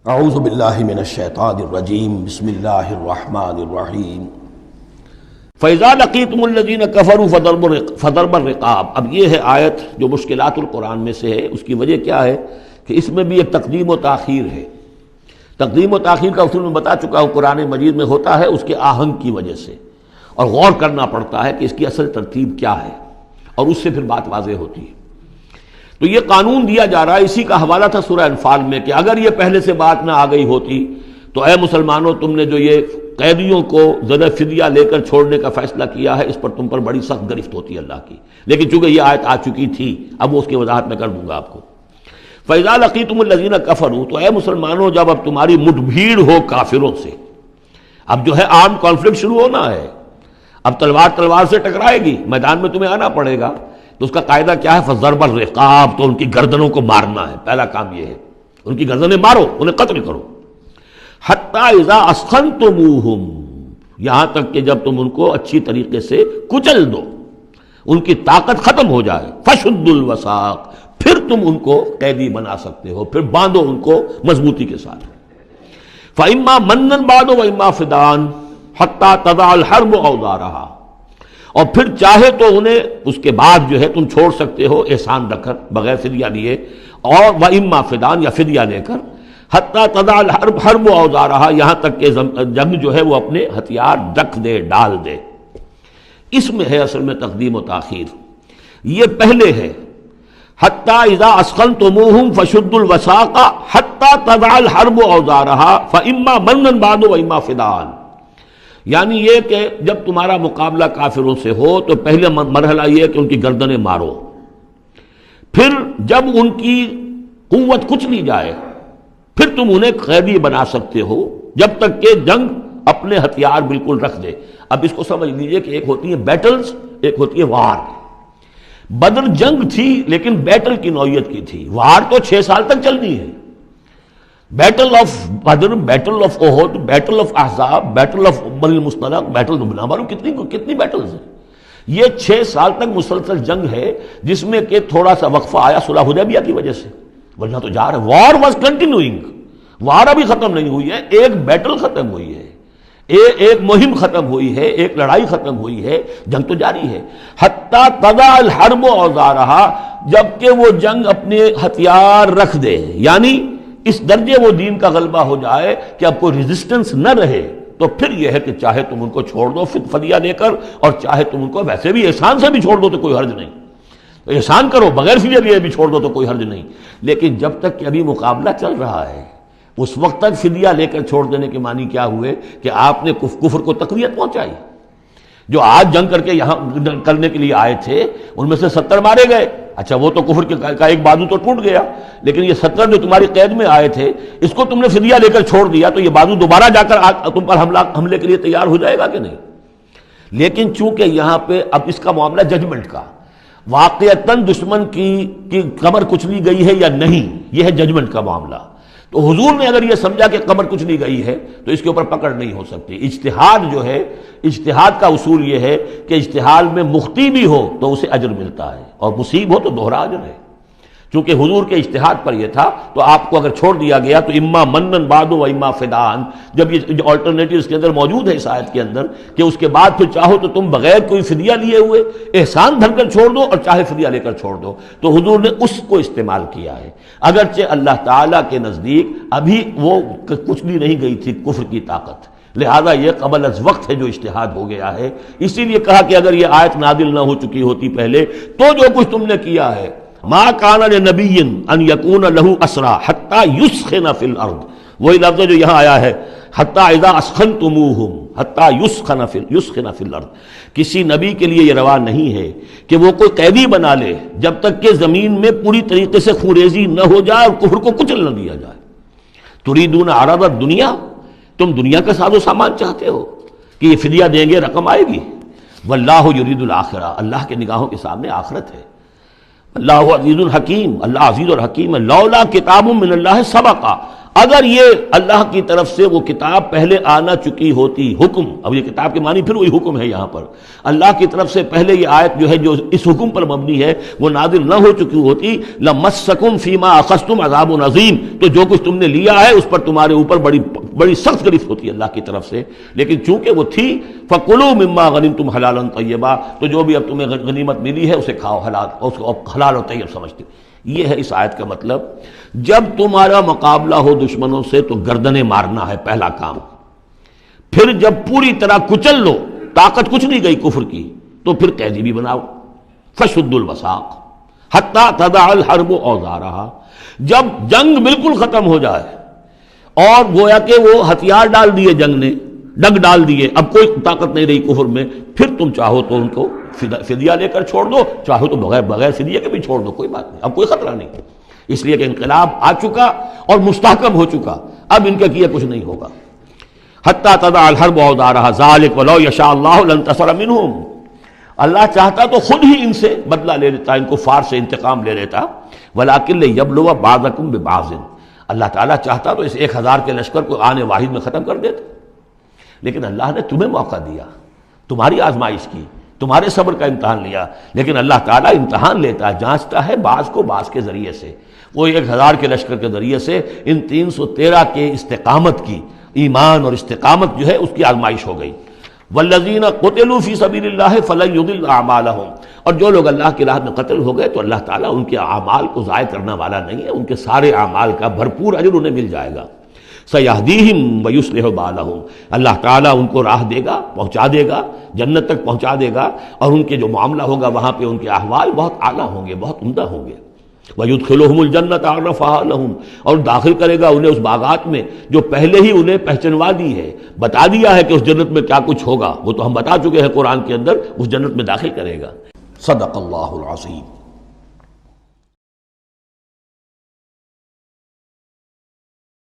اعوذ باللہ من الشیطان الرجیم بسم اللہ الرحمن الرحیم فَإِذَا لَقِيتُمُ الَّذِينَ كَفَرُوا فَضَرْبَ الرِّقَابِ۔ اب یہ ہے آیت جو مشکلات القرآن میں سے ہے۔ اس کی وجہ کیا ہے کہ اس میں بھی ایک تقدیم و تاخیر ہے۔ تقدیم و تاخیر کا اصول میں بتا چکا ہوں، قرآن مجید میں ہوتا ہے اس کے آہنگ کی وجہ سے، اور غور کرنا پڑتا ہے کہ اس کی اصل ترتیب کیا ہے، اور اس سے پھر بات واضح ہوتی ہے۔ تو یہ قانون دیا جا رہا ہے، اسی کا حوالہ تھا سورہ انفال میں کہ اگر یہ پہلے سے بات نہ آ گئی ہوتی تو اے مسلمانوں، تم نے جو یہ قیدیوں کو ذرا فدیہ لے کر چھوڑنے کا فیصلہ کیا ہے، اس پر تم پر بڑی سخت گرفت ہوتی ہے اللہ کی۔ لیکن چونکہ یہ آیت آ چکی تھی، اب وہ اس کی وضاحت میں کر دوں گا آپ کو۔ فَإِذَا لَقِيتُمُ الَّذِينَ كَفَرُوا، تو اے مسلمانوں جب اب تمہاری مٹ بھیڑ ہو کافروں سے، اب جو ہے آرم کانفلکٹ شروع ہونا ہے، اب تلوار سے ٹکرائے گی، میدان میں تمہیں آنا پڑے گا، تو اس کا قاعدہ کیا ہے؟ فَضَرْبَ الرِّقَابِ، تو ان کی گردنوں کو مارنا ہے۔ پہلا کام یہ ہے، ان کی گردنیں مارو، انہیں قتل کرو۔ حَتَّى إِذَا أَثْخَنْتُمُوهُمْ، یہاں تک کہ جب تم ان کو اچھی طریقے سے کچل دو، ان کی طاقت ختم ہو جائے۔ فَشُدُّوا الْوَثَاقَ، پھر تم ان کو قیدی بنا سکتے ہو، پھر باندھو ان کو مضبوطی کے ساتھ۔ فَإِمَّا مَنًّا بَعْدُ وَإِمَّا فِدَاءً حَتَّى تَضَعَ الْحَرْبُ أَوْزَارَهَا، اور پھر چاہے تو انہیں اس کے بعد جو ہے تم چھوڑ سکتے ہو احسان رکھ کر، بغیر فدیہ لیے، اور وَإِمَّا فِدَاءً، یا فدیہ لے کر، حَتَّى تَضَعَ الْحَرْبُ أَوْزَارَهَا، یہاں تک کہ جنگ جو ہے وہ اپنے ہتھیار رکھ دے، ڈال دے۔ اس میں ہے اصل میں تقدیم و تاخیر۔ یہ پہلے ہے حَتَّى إِذَا أَثْخَنْتُمُوهُمْ فَشُدُّوا الْوَثَاقَ حَتَّى تَضَعَ الْحَرْبُ أَوْزَارَهَا فَإِمَّا مَنًّا بَعْدُ وَإِمَّا فِدَاءً، یعنی یہ کہ جب تمہارا مقابلہ کافروں سے ہو تو پہلے مرحلہ یہ ہے کہ ان کی گردنیں مارو، پھر جب ان کی قوت کچھ لی جائے پھر تم انہیں قیدی بنا سکتے ہو، جب تک کہ جنگ اپنے ہتھیار بالکل رکھ دے۔ اب اس کو سمجھ لیجئے کہ ایک ہوتی ہے بیٹلز، ایک ہوتی ہے وار۔ بدر جنگ تھی لیکن بیٹل کی نوعیت کی تھی، وار تو 6 سال تک چلنی ہے۔ Battle of Badr, battle of Uhud, battle of Ahzab, battle of Bani Mustaliq, battle نہ معلوم کتنی بیٹلز ہیں۔ یہ 6 سال تک مسلسل جنگ ہے، جس میں کہ تھوڑا سا وقفہ آیا صلح حدیبیہ کی وجہ سے، ورنہ تو جا رہا ہے۔ وار واز کنٹینیوئنگ، وار ابھی ختم نہیں ہوئی ہے، ایک بیٹل ختم ہوئی ہے، ایک مہم ختم ہوئی ہے، ایک لڑائی ختم ہوئی ہے، جنگ تو جاری ہے۔ حتیٰ تضع الحرب اوزارہا، جبکہ وہ جنگ اپنے ہتھیار رکھ دے، یعنی اس درجے وہ دین کا غلبہ ہو جائے کہ اب کوئی ریزسٹنس نہ رہے، تو پھر یہ ہے کہ چاہے تم ان کو چھوڑ دو فدیہ دے کر، اور چاہے تم ان کو ویسے بھی احسان سے بھی چھوڑ دو تو کوئی حرج نہیں، تو احسان کرو، بغیر فدیہ لیے بھی چھوڑ دو تو کوئی حرج نہیں۔ لیکن جب تک کہ ابھی مقابلہ چل رہا ہے، اس وقت تک فدیہ لے کر چھوڑ دینے کے معنی کیا ہوئے کہ آپ نے کفر کو تقویت پہنچائی۔ جو آج جنگ کر کے یہاں کرنے کے لیے آئے تھے ان میں سے 70 مارے گئے، اچھا وہ تو کفر کا ایک بازو تو ٹوٹ گیا، لیکن یہ 70 جو تمہاری قید میں آئے تھے، اس کو تم نے فدیہ لے کر چھوڑ دیا تو یہ بازو دوبارہ جا کر تم پر حملے کے لیے تیار ہو جائے گا کہ نہیں؟ لیکن چونکہ یہاں پہ اب اس کا معاملہ ججمنٹ کا، واقعتاً دشمن کی کمر کچلی گئی ہے یا نہیں، یہ ہے ججمنٹ کا معاملہ۔ تو حضور نے اگر یہ سمجھا کہ کمر کچلی گئی ہے تو اس کے اوپر پکڑ نہیں ہو سکتی۔ اجتہاد جو ہے، اجتہاد کا اصول یہ ہے کہ اجتہاد میں مخطی بھی ہو تو اسے اجر ملتا ہے، اور مصیب ہو تو دوہرا اجر ہے۔ چونکہ حضور کے اجتہاد پر یہ تھا، تو آپ کو اگر چھوڑ دیا گیا تو اما منن بعد و اما فداء، جب یہ آلٹرنیٹو اس کے اندر موجود ہے اس آیت کے اندر کہ اس کے بعد پھر چاہو تو تم بغیر کوئی فدیہ لیے ہوئے احسان دھر کر چھوڑ دو، اور چاہے فدیہ لے کر چھوڑ دو، تو حضور نے اس کو استعمال کیا ہے۔ اگرچہ اللہ تعالیٰ کے نزدیک ابھی وہ کچھ بھی نہیں گئی تھی کفر کی طاقت، لہذا یہ قبل از وقت ہے جو اجتہاد ہو گیا ہے۔ اسی لیے کہا کہ اگر یہ آیت نازل نہ ہو چکی ہوتی پہلے تو جو کچھ تم نے کیا ہے، ما کان لنبی ان یکون لہ اسری حتی یسخن فی الارض، وہی لفظ جو یہاں آیا ہے حتی اذا اسخنتموہم حتی یسخن فی الارض، کسی نبی کے لیے یہ روا نہیں ہے کہ وہ کوئی قیدی بنا لے جب تک کہ زمین میں پوری طریقے سے خونریزی نہ ہو جائے اور کفر کو کچل نہ دیا جائے۔ تریدون عرض الدنیا، تم دنیا کا ساز و سامان چاہتے ہو کہ یہ فدیہ دیں گے رقم آئے گی، واللہ یرید الآخرہ، اللہ کے نگاہوں کے سامنے آخرت ہے۔ اللہ عزیز الحکیم، اللہ عزیز اور حکیم ہے۔ لولا کتاب من اللہ سبقا، اگر یہ اللہ کی طرف سے وہ کتاب پہلے آنا چکی ہوتی، حکم، اب یہ کتاب کے معنی پھر وہی حکم ہے یہاں پر، اللہ کی طرف سے پہلے یہ آیت جو ہے جو اس حکم پر مبنی ہے وہ نازل نہ ہو چکی ہوتی، لَمَسَّكُمْ فِيمَا أَخَذْتُمْ عَذَابٌ عَظِيم، تو جو کچھ تم نے لیا ہے اس پر تمہارے اوپر بڑی سخت گرفت ہوتی ہے اللہ کی طرف سے، لیکن چونکہ وہ تھی فَكُلُوا مِمَّا غَنِمْتُمْ حَلَالًا طَيِّبًا، تو جو بھی اب تمہیں غنیمت ملی ہے اسے کھاؤ حلال، اور اس کو حلال و طیب سمجھتے۔ یہ ہے اس آیت کا مطلب، جب تمہارا مقابلہ ہو دشمنوں سے تو گردنیں مارنا ہے پہلا کام، پھر جب پوری طرح کچل لو، طاقت کچھ نہیں گئی کفر کی، تو پھر قیدی بھی بناؤ، فَشُدُّوا الْوَثَاقَ حَتَّى تَضَعَ الْحَرْبُ أَوْزَارَهَا، جب جنگ بالکل ختم ہو جائے اور گویا کہ وہ ہتھیار ڈال دیے جنگ نے، ڈگ ڈال دیے، اب کوئی طاقت نہیں رہی کفر میں، پھر تم چاہو تو ان کو فدیہ لے کر چھوڑ دو، چاہو تو بغیر فدیہ کے بھی چھوڑ دو، کوئی بات نہیں، اب کوئی خطرہ نہیں، اس لیے کہ انقلاب آ چکا اور مستحکم ہو چکا، اب ان کا کیا کچھ نہیں ہوگا۔ حتیٰ تضع الحرب اوزارها ذلك ولو یشاء اللہ لانتصر منهم، اللہ چاہتا تو خود ہی ان سے بدلہ لے لیتا، ان کفار سے انتقام لے لیتا، ولکن لیبلو بعضکم ببعض، اللہ تعالیٰ چاہتا تو اس 1000 کے لشکر کو آنے واحد میں ختم کر دیتا، لیکن اللہ نے تمہیں موقع دیا، تمہاری آزمائش کی، تمہارے صبر کا امتحان لیا، لیکن اللہ تعالیٰ امتحان لیتا ہے، جانچتا ہے بعض کو بعض کے ذریعے سے، وہ 1000 کے لشکر کے ذریعے سے ان 313 کے استقامت کی، ایمان اور استقامت جو ہے اس کی آزمائش ہو گئی۔ والذین قتلوا فی سبیل اللہ فلن یضل اعمالہم، اور جو لوگ اللہ کی راہ میں قتل ہو گئے تو اللہ تعالیٰ ان کے اعمال کو ضائع کرنے والا نہیں ہے، ان کے سارے اعمال کا بھرپور اجر انہیں مل جائے گا۔ سیہدیہم ویصلح بالہم، اللہ تعالیٰ ان کو راہ دے گا، پہنچا دے گا، جنت تک پہنچا دے گا، اور ان کے جو معاملہ ہوگا وہاں پہ ان کے احوال بہت اعلیٰ ہوں گے، بہت عمدہ ہوں گے۔ وَيُدْخِلُهُمُ الْجَنَّةَ عَرَّفَهَا لَهُمْ، اور داخل کرے گا انہیں اس باغات میں جو پہلے ہی انہیں پہچنوا دی ہے، بتا دیا ہے کہ اس جنت میں کیا کچھ ہوگا، وہ تو ہم بتا چکے ہیں قرآن کے اندر، اس جنت میں داخل کرے گا۔ صدق اللہ العظیم۔